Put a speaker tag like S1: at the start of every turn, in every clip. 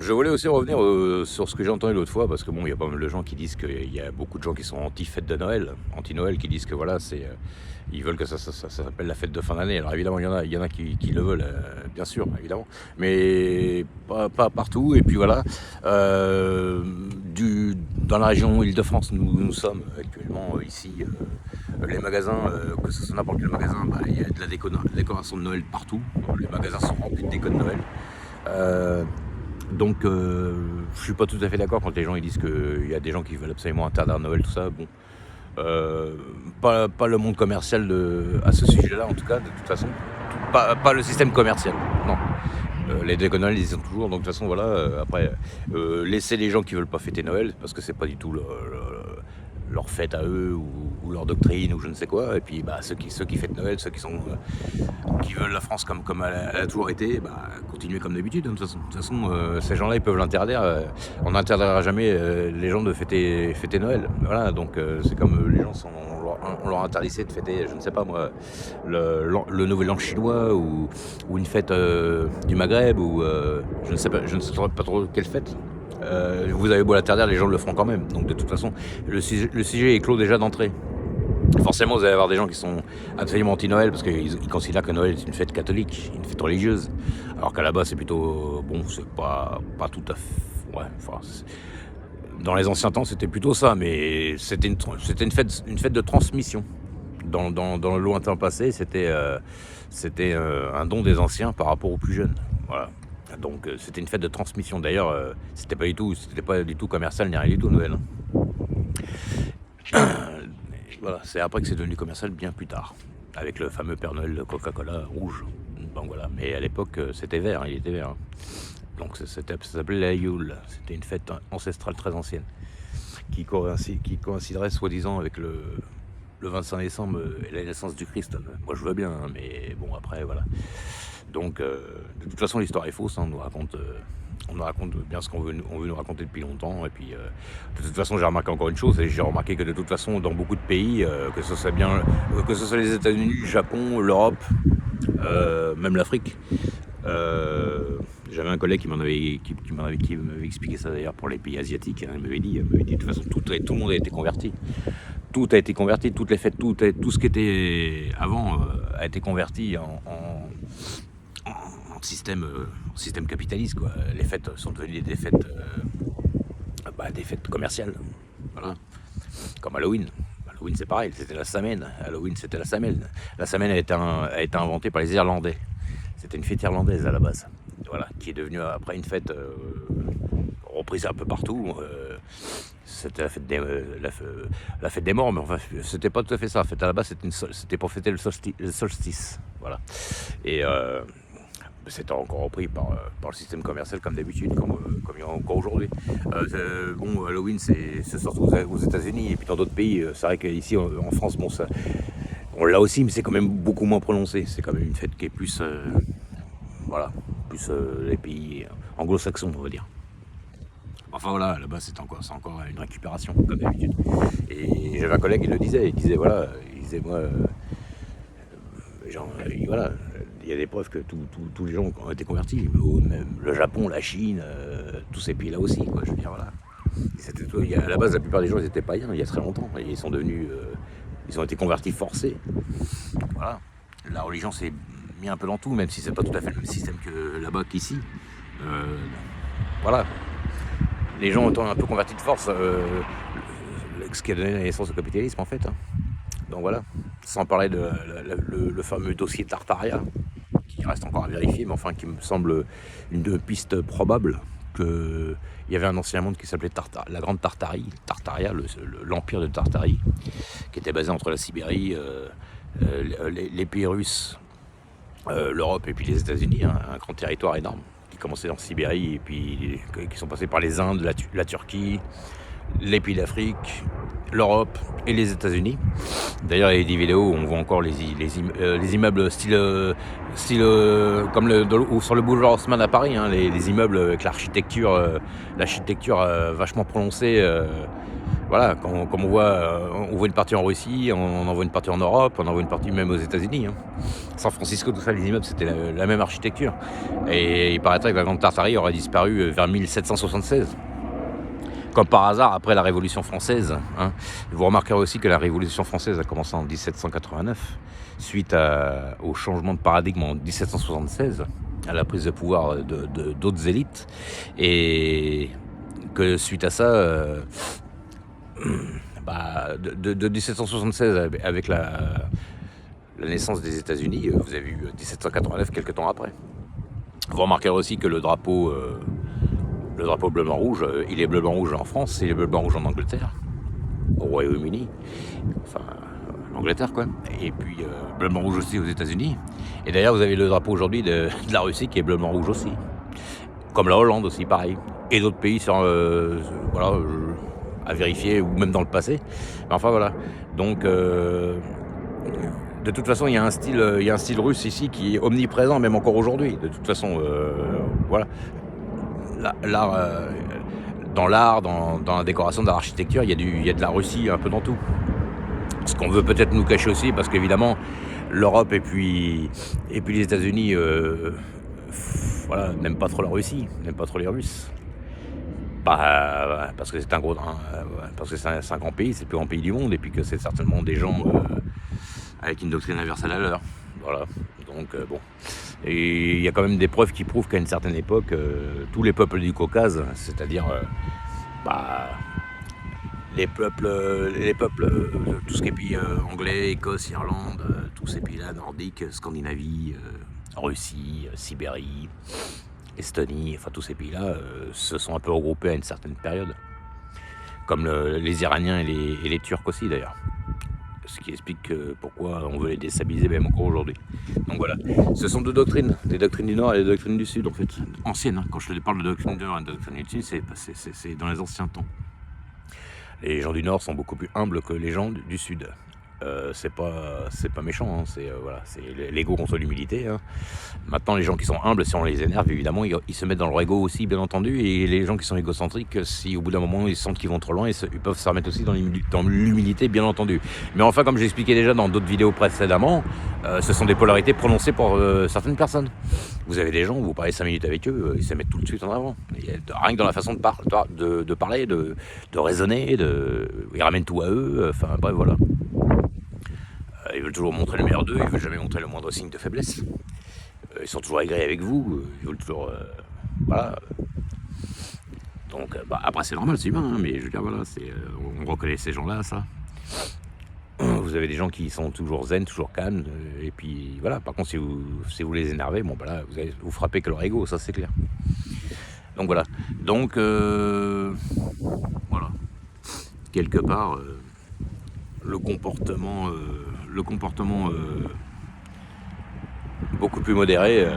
S1: Je voulais aussi revenir sur ce que j'ai entendu l'autre fois, parce que bon, il y a pas mal de gens qui disent qu'il y a beaucoup de gens qui sont anti-fête de Noël, anti-Noël, qui disent que voilà, ils veulent que ça s'appelle la fête de fin d'année. Alors évidemment, il y en a qui le veulent, bien sûr, évidemment, mais pas partout. Et puis voilà, dans la région Île-de-France, nous sommes actuellement ici. Les magasins, que ce soit n'importe quel magasin, il y a de la décoration de Noël partout. Les magasins sont remplis de déco de Noël. Donc, je suis pas tout à fait d'accord quand les gens ils disent qu'il y a des gens qui veulent absolument interdire Noël, tout ça. Bon, pas le monde commercial à ce sujet-là, en tout cas, de toute façon. Pas le système commercial, non. Les déco Noël, ils y sont toujours. Donc, de toute façon, voilà. Après, laissez les gens qui veulent pas fêter Noël, parce que c'est pas du tout leur fête à eux ou leur doctrine ou je ne sais quoi. Et puis ceux qui fêtent Noël, ceux qui veulent la France comme elle a toujours été, continuez comme d'habitude. De toute façon, ces gens-là ils peuvent l'interdire. On n'interdira jamais les gens de fêter Noël. Voilà, donc c'est comme les gens on leur interdisait de fêter, je ne sais pas moi, le Nouvel An chinois ou une fête du Maghreb ou je ne sais pas trop quelle fête. Vous avez beau l'interdire, les gens le feront quand même. Donc de toute façon, le sujet est clos déjà d'entrée. Forcément, vous allez avoir des gens qui sont absolument anti-Noël parce qu'ils considèrent que Noël est une fête catholique, une fête religieuse. Alors qu'à la base, c'est plutôt... Bon, c'est pas tout à fait... Ouais, enfin... Dans les anciens temps, c'était plutôt ça, mais c'était une fête de transmission. Dans le lointain passé, c'était un don des anciens par rapport aux plus jeunes. Voilà. Donc c'était une fête de transmission. D'ailleurs, c'était pas du tout commercial ni rien du tout Noël. Voilà, c'est après que c'est devenu commercial bien plus tard, avec le fameux Père Noël de Coca-Cola rouge. Donc voilà, mais à l'époque c'était vert, il était vert. Donc ça s'appelait la Yule. C'était une fête ancestrale très ancienne qui coïnciderait soi-disant avec le 25 décembre et la naissance du Christ. Moi je veux bien, mais bon après voilà. Donc de toute façon l'histoire est fausse, on nous raconte bien ce qu'on veut nous raconter depuis longtemps. Et puis de toute façon j'ai remarqué encore une chose, et j'ai remarqué que de toute façon dans beaucoup de pays, que ce soit les États-Unis, le Japon, l'Europe, même l'Afrique, j'avais un collègue qui m'avait expliqué ça d'ailleurs pour les pays asiatiques. Il m'avait dit de toute façon tout le monde a été converti. Tout a été converti, toutes les fêtes, tout ce qui était avant a été converti en système capitaliste, quoi. Les fêtes sont devenues des fêtes commerciales. Voilà. Comme Halloween. Halloween c'est pareil, c'était la Samhain. Halloween c'était la Samhain. La Samhain a été inventée par les Irlandais. C'était une fête irlandaise à la base. Voilà, qui est devenue après une fête reprise un peu partout. C'était la fête des morts, mais enfin c'était pas tout à fait ça. En fait, à la base c'était pour fêter le solstice. Voilà. Et c'était encore repris par le système commercial comme d'habitude, comme il y a encore aujourd'hui. Bon, Halloween c'est surtout aux États-Unis et puis dans d'autres pays. C'est vrai qu'ici en France, bon, on l'a aussi, mais c'est quand même beaucoup moins prononcé. C'est quand même une fête qui est plus, plus les pays anglo-saxons, on va dire. Enfin voilà, là-bas c'est encore une récupération comme d'habitude. Et j'avais un collègue, il disait moi, voilà, il y a des preuves que tous les gens ont été convertis, même le Japon, la Chine, tous ces pays-là aussi, quoi. Je veux dire, voilà. À la base, la plupart des gens ils étaient païens il y a très longtemps, et ils ont été convertis forcés. Voilà. La religion s'est mis un peu dans tout, même si c'est pas tout à fait le même système que là-bas qu'ici. Voilà. Les gens ont un peu convertis de force, ce qui a donné la naissance au capitalisme en fait. Donc voilà, sans parler de le fameux dossier Tartaria, qui reste encore à vérifier, mais enfin qui me semble une piste probable, qu'il y avait un ancien monde qui s'appelait la Grande Tartarie, Tartaria, l'empire de Tartarie, qui était basé entre la Sibérie, les pays russes, l'Europe et puis les États-Unis, un grand territoire énorme, qui commençait en Sibérie et puis qui sont passés par les Indes, la Turquie, les pays d'Afrique, l'Europe et les États-Unis. D'ailleurs, il y a des vidéos où on voit encore les immeubles style comme sur le boulevard Haussmann à Paris, les immeubles avec l'architecture vachement prononcée, Voilà, comme on voit une partie en Russie, on en voit une partie en Europe, on en voit une partie même aux États-Unis. Hein. San Francisco, tout ça, les immeubles, c'était la même architecture. Et il paraîtrait que la Grande Tartarie aurait disparu vers 1776. Comme par hasard, après la Révolution française. Hein. Vous remarquerez aussi que la Révolution française a commencé en 1789, suite au changement de paradigme en 1776, à la prise de pouvoir d'autres élites. Et que suite à ça... de 1776 avec la naissance des États-Unis, vous avez eu 1789 quelques temps après. Vous remarquerez aussi que le drapeau bleu-blanc-rouge, il est bleu-blanc-rouge en France, il est bleu-blanc-rouge en Angleterre, au Royaume-Uni, enfin l'Angleterre quoi, et puis bleu-blanc-rouge aussi aux États-Unis. Et d'ailleurs vous avez le drapeau aujourd'hui de la Russie qui est bleu-blanc-rouge aussi, comme la Hollande aussi pareil, et d'autres pays à vérifier, ou même dans le passé. Mais enfin voilà. Donc de toute façon, il y a un style russe ici qui est omniprésent, même encore aujourd'hui. De toute façon, voilà. Dans la décoration, dans l'architecture, il y a de la Russie un peu dans tout. Ce qu'on veut peut-être nous cacher aussi, parce qu'évidemment, l'Europe et puis les États-Unis, n'aiment pas trop la Russie, n'aiment pas trop les Russes. Parce que c'est un grand pays, c'est le plus grand pays du monde, et puis que c'est certainement des gens avec une doctrine inverse à la leur. Voilà. Donc bon. Et il y a quand même des preuves qui prouvent qu'à une certaine époque, tous les peuples du Caucase, c'est-à-dire les peuples, tout ce qui est pays anglais, Écosse, Irlande, tous ces pays-là, nordiques, Scandinavie, Russie, Sibérie, Estonie, enfin tous ces pays-là se sont un peu regroupés à une certaine période. Comme les Iraniens et les Turcs aussi d'ailleurs. Ce qui explique pourquoi on veut les déstabiliser même encore aujourd'hui. Donc voilà, ce sont deux doctrines, des doctrines du Nord et des doctrines du Sud en fait, anciennes. Hein. Quand je te parle de doctrine du Nord et de doctrine du Sud, c'est dans les anciens temps. Les gens du Nord sont beaucoup plus humbles que les gens du Sud. C'est pas méchant, hein. C'est l'ego contre l'humilité. Hein. Maintenant, les gens qui sont humbles, si on les énerve, évidemment, ils se mettent dans leur ego aussi, bien entendu. Et les gens qui sont égocentriques, si au bout d'un moment ils sentent qu'ils vont trop loin, ils peuvent se remettre aussi dans l'humilité, bien entendu. Mais enfin, comme j'expliquais déjà dans d'autres vidéos précédemment, ce sont des polarités prononcées par certaines personnes. Vous avez des gens, vous parlez 5 minutes avec eux, ils se mettent tout de suite en avant. Rien que dans la façon de parler, de raisonner, ils ramènent tout à eux. Enfin bref, voilà. Ils veulent toujours montrer le meilleur d'eux, ils veulent jamais montrer le moindre signe de faiblesse. Ils sont toujours aigris avec vous, ils veulent toujours... voilà. Donc, après c'est normal, c'est humain, hein, mais je veux dire, voilà, on reconnaît ces gens-là, ça. Vous avez des gens qui sont toujours zen, toujours calmes, et puis voilà, par contre, si vous les énervez, bon, là, vous frappez que leur ego, ça c'est clair. Donc voilà. Donc, voilà. Quelque part... le comportement beaucoup plus modéré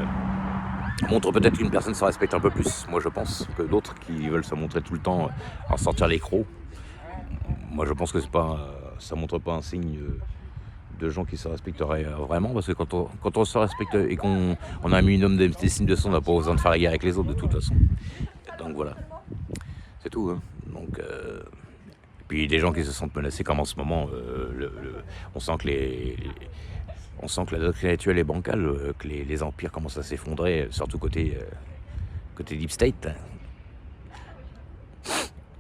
S1: montre peut-être qu'une personne se respecte un peu plus, moi je pense, que d'autres qui veulent se montrer tout le temps en sortir les crocs. Moi je pense que ça montre pas un signe de gens qui se respecteraient vraiment, parce que quand on se respecte et qu'on a un minimum d'estime de soi, on n'a pas besoin de faire la guerre avec les autres de toute façon. Donc voilà, c'est tout. Hein. Donc puis des gens qui se sentent menacés, comme en ce moment, on sent que la doctrine actuelle est bancale, que les empires commencent à s'effondrer, surtout côté Deep State.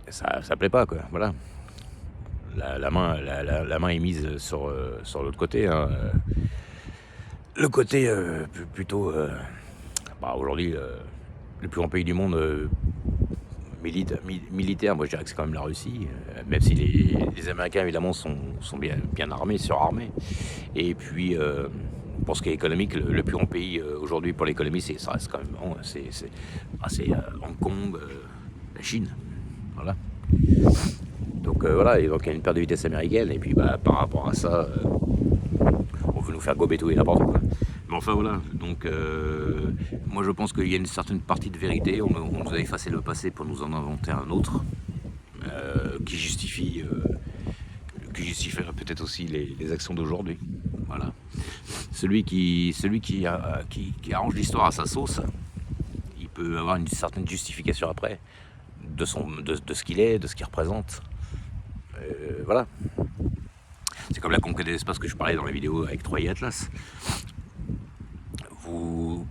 S1: Ça plaît pas, quoi. Voilà. La main est mise sur l'autre côté. Hein. Le côté plutôt... aujourd'hui, le plus grand pays du monde... militaire, moi je dirais que c'est quand même la Russie, même si les Américains évidemment sont bien armés, surarmés. Et puis pour ce qui est économique, le plus grand pays aujourd'hui pour l'économie, ça reste quand même c'est Hong Kong, la Chine, voilà. Donc voilà, et donc il y a une perte de vitesse américaine, et puis par rapport à ça, on veut nous faire gober tout et n'importe quoi. Mais enfin voilà, donc moi je pense qu'il y a une certaine partie de vérité, on nous a effacé le passé pour nous en inventer un autre, qui justifie peut-être aussi les actions d'aujourd'hui. Voilà. Celui qui arrange l'histoire à sa sauce, il peut avoir une certaine justification après de ce qu'il est, de ce qu'il représente. Voilà. C'est comme la conquête de l'espace que je parlais dans la vidéo avec Troy et Atlas.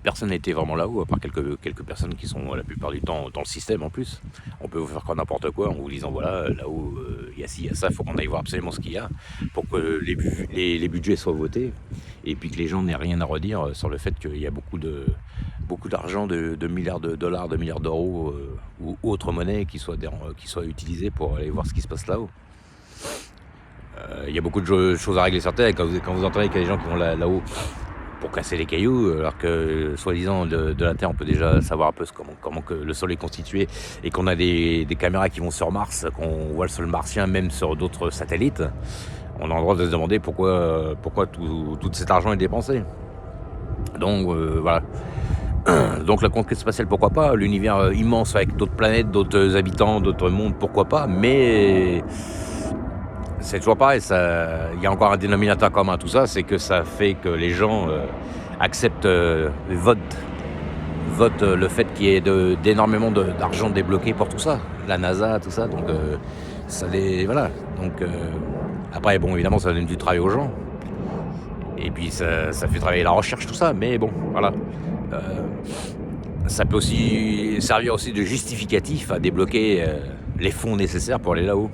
S1: Personne n'était vraiment là-haut, à part quelques personnes qui sont la plupart du temps dans le système en plus. On peut vous faire croire n'importe quoi en vous disant voilà, là-haut, il y a ci, il y a ça, il faut qu'on aille voir absolument ce qu'il y a pour que les budgets soient votés et puis que les gens n'aient rien à redire sur le fait qu'il y a beaucoup d'argent, de milliards de dollars, de milliards d'euros ou autres monnaies qui soient utilisées pour aller voir ce qui se passe là-haut. Il y a beaucoup de choses à régler sur Terre. Quand vous entendez qu'il y a des gens qui vont là-haut pour casser les cailloux, alors que soi-disant de la Terre on peut déjà savoir un peu comment que le sol est constitué et qu'on a des caméras qui vont sur Mars, qu'on voit le sol martien même sur d'autres satellites, on a le droit de se demander pourquoi tout cet argent est dépensé. Donc voilà. Donc la conquête spatiale, pourquoi pas, l'univers immense avec d'autres planètes, d'autres habitants, d'autres mondes, pourquoi pas, mais c'est toujours pareil, il y a encore un dénominateur commun à tout ça, c'est que ça fait que les gens acceptent, votent le fait qu'il y ait d'énormément d'argent débloqué pour tout ça, la NASA, tout ça, donc voilà. Donc après, bon, évidemment, ça donne du travail aux gens, et puis ça fait travailler la recherche, tout ça, mais bon, voilà. Ça peut aussi servir aussi de justificatif à débloquer les fonds nécessaires pour aller là-haut.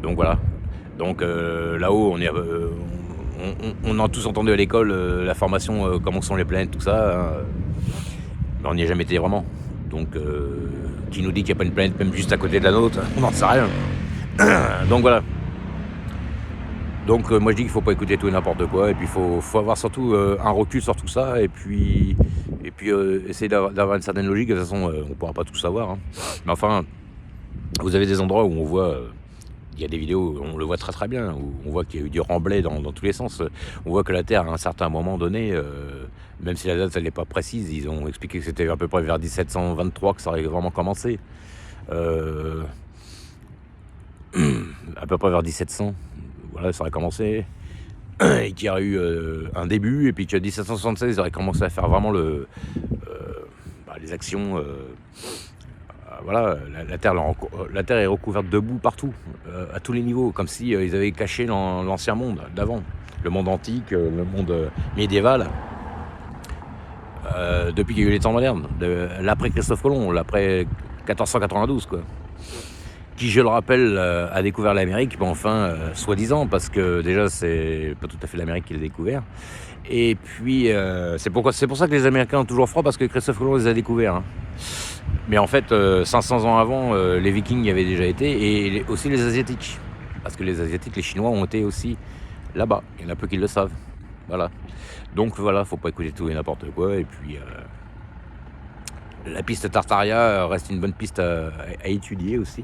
S1: Donc voilà. Donc là-haut, on a tous entendu à l'école la formation, comment sont les planètes, tout ça, hein, mais on n'y a jamais été vraiment. Donc qui nous dit qu'il n'y a pas une planète même juste à côté de la nôtre, on n'en sait rien. Donc voilà. Donc moi je dis qu'il ne faut pas écouter tout et n'importe quoi, et puis il faut avoir surtout un recul sur tout ça, et puis essayer d'avoir une certaine logique. De toute façon on ne pourra pas tout savoir, hein. Mais enfin, vous avez des endroits où on voit... il y a des vidéos où on le voit très très bien, où on voit qu'il y a eu du remblai dans tous les sens. On voit que la Terre, à un certain moment donné, même si la date elle n'est pas précise, ils ont expliqué que c'était à peu près vers 1723 que ça aurait vraiment commencé. À peu près vers 1700, voilà, ça aurait commencé. Et qu'il y aurait eu un début, et puis qu'en 1776, ils auraient commencé à faire vraiment les actions... voilà, la Terre est recouverte de boue partout, à tous les niveaux, comme si ils avaient caché l'ancien monde d'avant, le monde antique, le monde médiéval, depuis qu'il y a eu les temps modernes, l'après Christophe Colomb, l'après 1492, quoi. Qui, je le rappelle, a découvert l'Amérique, mais enfin, soi-disant, parce que déjà, c'est pas tout à fait l'Amérique qui l'a découvert. Et puis, c'est pour ça que les Américains ont toujours froid, parce que Christophe Colomb les a découverts, hein. Mais en fait, 500 ans avant, les Vikings y avaient déjà été, et aussi les Asiatiques. Parce que les Asiatiques, les Chinois ont été aussi là-bas. Il y en a peu qui le savent. Voilà. Donc voilà, faut pas écouter tout et n'importe quoi. Et puis, la piste Tartaria reste une bonne piste à étudier aussi.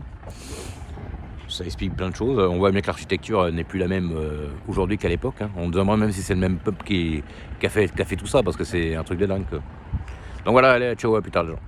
S1: Ça explique plein de choses. On voit bien que l'architecture n'est plus la même aujourd'hui qu'à l'époque, hein. On se demande même si c'est le même peuple qui a fait tout ça, parce que c'est un truc de dingue, quoi. Donc voilà, allez, ciao, à plus tard les gens.